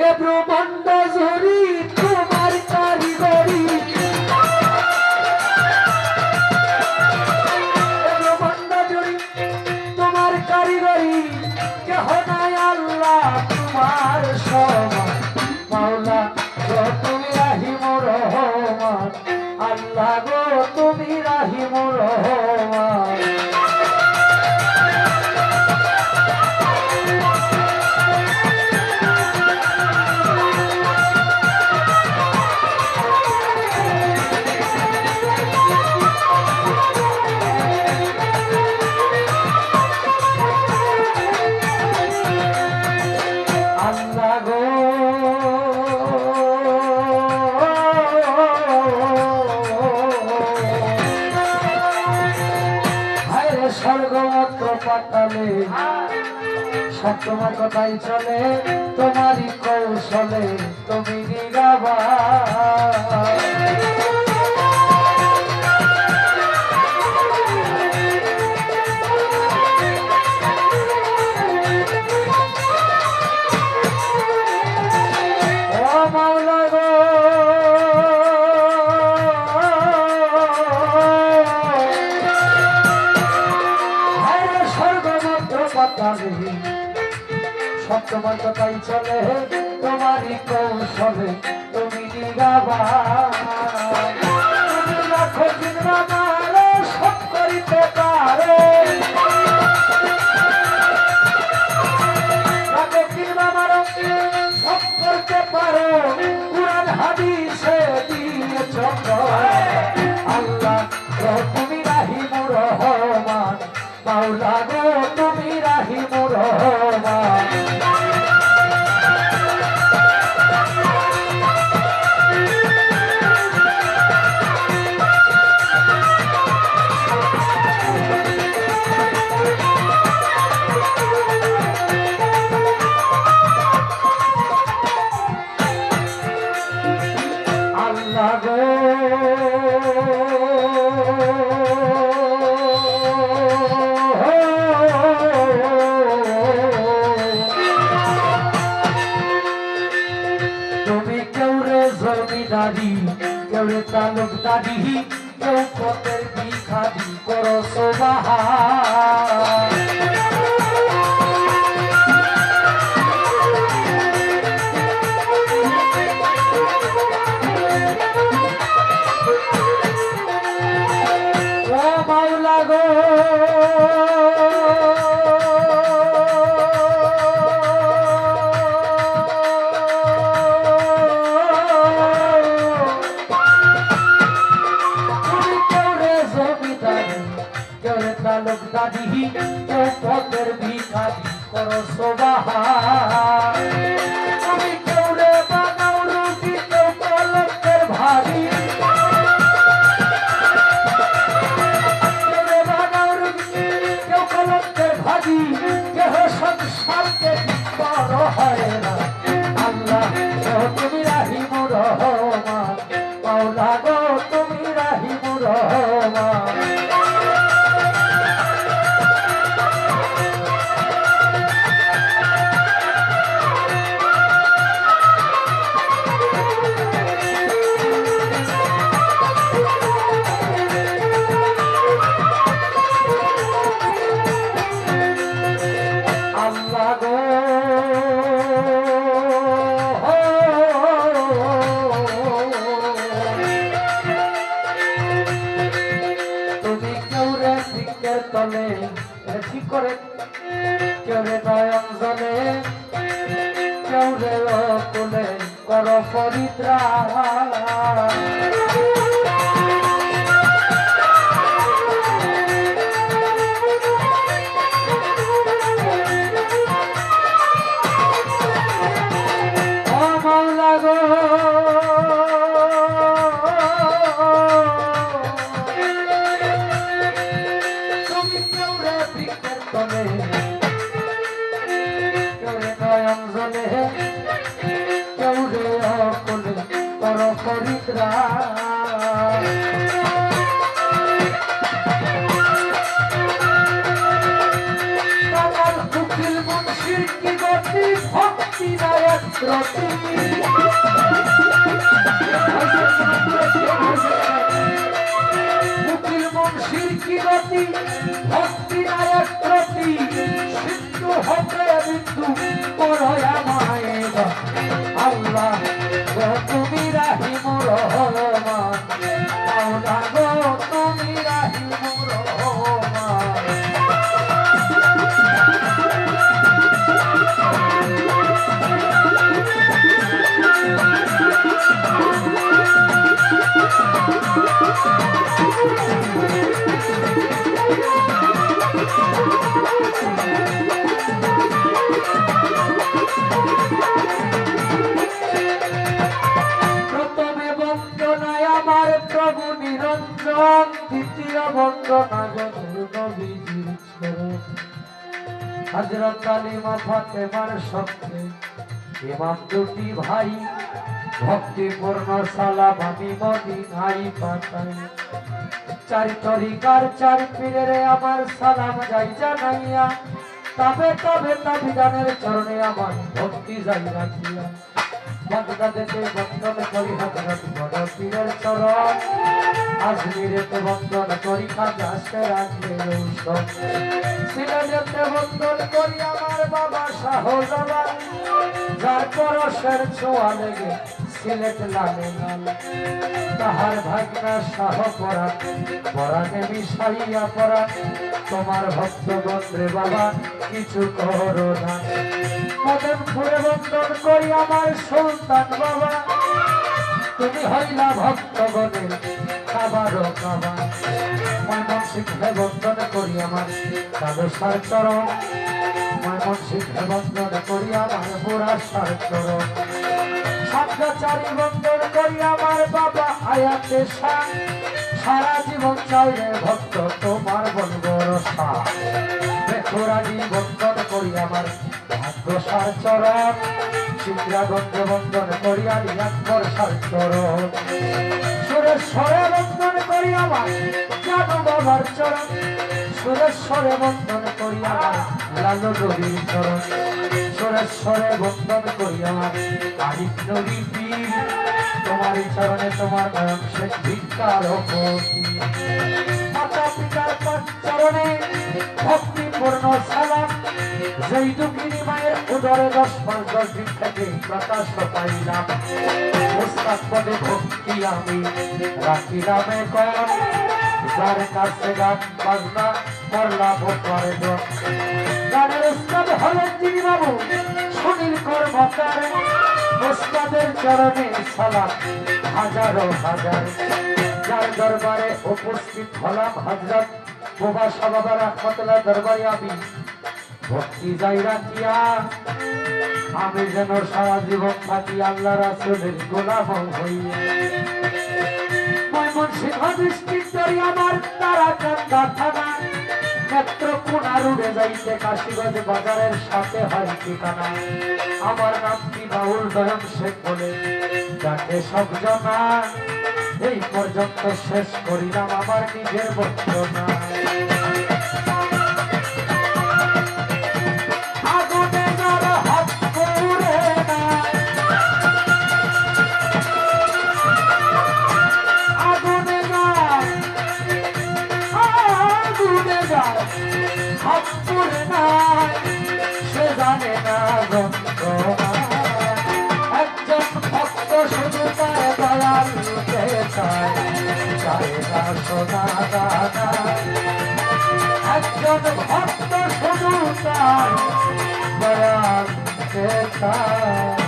এ ব্রহ্মাণ্ড জুড়ি তোমার কারিগরি, এ ব্রহ্মাণ্ড জুড়ি তোমার কারিগরি, কেহ নাই আল্লাহ তোমার সমান। মাওলা গো তুমি রাহিমুর রহমান, আল্লাহ গো তুমি রাহিমুর রহমান। স্বর্গমাত্র পাতালে সব তোমার কথাই চলে, তোমারই কৌশলে তুমি নিগাবা। ও মাওলা গো সব তোমার কথাই চলে, তোমারই কৌশলে তুমি নিগাবা। তুমি লাখো দিন মারো সব করিতে পারো, লাখো দিন মারো সব করতে পারো, কুরআন হাদিসে দিয়েছ। আল্লাহ গো তুমি রাহিমুর রহমান, মাওলা গো তুমি রাহিমুর রহমান। আল্লাহ গো তুমি কেউ রে জমিদারি, কেউ রে তালুকদারি, কেউ পথের ভিখারি, করো সুবহান। ও মাওলা গো তালুকদারি, কেউ পথের ভিখারি, করো সুবহান। তুমি কেউ রে বানাও রুগী, কেউ কলঙ্কের ভারী, কেউ রে বানাও রুগী, কেউ কলঙ্কের ভারী, কেহ সংসারকে বড় হয় না। আল্লাহ গো তুমি রাহিমুর রহমান, মাওলা গো তুমি রাহিমুর রহমান। আল্লাহ গো তুমি কেউ রে বৃক্ষের তলে ঠিক করে, কেউ রে নয়ন জলে, কেউ রে কোলে কর পরিত্রাণ। তুমি কেউ রে বৃক্ষের তলে, কেউ রে নয়ন জলে, কেউ রে কোলে কর পরিত্রাণ। কামাল কুকিল মুন্সির কি গতি ভক্তি নায়ক রতি উকিল মুন্সির কি গতি ভক্তি নায়ক প্রতি সিন্ধু হবে বিন্দু করয়া মায়ের আল্লাহ গো তুমি রাহিম রহমান আল্লাহ গো তুমি রাহিম রহমান প্রভু নিরঞ্জন দ্বিতীয় বন্দনা নবীজির চরণ হযরত আলী মা ফাতেমার সঙ্গে ইমাম দুটি ভাই ভক্তিপূর্ণ সালাম আমি মদিনায় পাঠাই চারি তরিকার চার পীরের আমার সালাম যাই জানাইয়া তবে তবে তাবিদানের চরণে আমার ভক্তি যাই রাখিয়া বাগদাদেতে বন্দন করি হযরত বড় পীরের চরণ আজমিরেতে বন্দন করি খাজা সেরাজের ঔষধ সিলেটেতে বন্দন করি আমার বাবা শাহজালাল যার পরশের ছোঁয়া লেগে সিলেট লালে লাল তাহার ভাগনা শাহ পরাণ পরাণে মিশাইয়া পরাণ তোমার ভক্তগণ রে বাবা কিছু করো না মদনপুরে বন্দন করি আমার সুলতান বাবা তুমি হইলা ভক্তগণের কাবারও কাবা ময়মনসিংহে বন্দন করি আমার কাদসার চরণ ময়মনসিংহে বন্দন করি আমার বুড়াসার চরণ সাতগাছারি বন্দন করি আমার বাবা আয়াতে শাহ সারা জীবন চাইলে ভক্ত তোমার বলব রসা বেখুরাজি বন্দন করি আমার ভাগ্যসার চরণ শিবরাগঞ্জ বন্দন করি আমি আকবর সার চরণ সুরেশ্বরে বন্দন করি আমার জানু বাবার চরণ সুরেশ্বরে বন্দন করি আমার লালু নবীর চরণ সুরেশ্বরে বন্দন করি আমার আরিফ নবী পীর তোমার চরণে তোমার নয়ন শেখ ভিক্ষার মাতা পিতার চরণে ভক্তিপূর্ণ সালাম যেই দুঃখিনী মায়ের উদরে 10 দিন থেকে প্রকাশ পাইলাম উস্তাদ পদে ভক্তি আমি রাখিলাম এখন যার কাছে গান বাজনা করলাম করে গানের উস্তাদ হলেন যিনি বাবু সুনীল কর্মকার উস্তাদের চরণে সালাম হাজারো হাজার যার দরবারে উপস্থিত হলাম হযরত বাবা সাবাবা রাহমাতুল্লাহ দরবারে আমি ভক্তি যাই রাখিয়া আমি যেন সারা জীবন থাকি আল্লাহ রাসূলের গোলাম হইয়া ময়মনসিংহ ডিস্ট্রিক্টের আমার তারাকান্দা থানা নেত্রকোনা রোডে যাইতে কাশীগঞ্জ বাজারের সাথে হয় ঠিকানা আমার নাম কি বাউল দয়ম শেখ বলে যাকে সব জনা এই পর্যন্ত শেষ করিলাম আমার নিজের বর্ণনা সে জানে না একজন ভক্ত শুধু তার দয়াল চায় না সোনা দানা একজন ভক্ত শুধু তার দয়াল চায়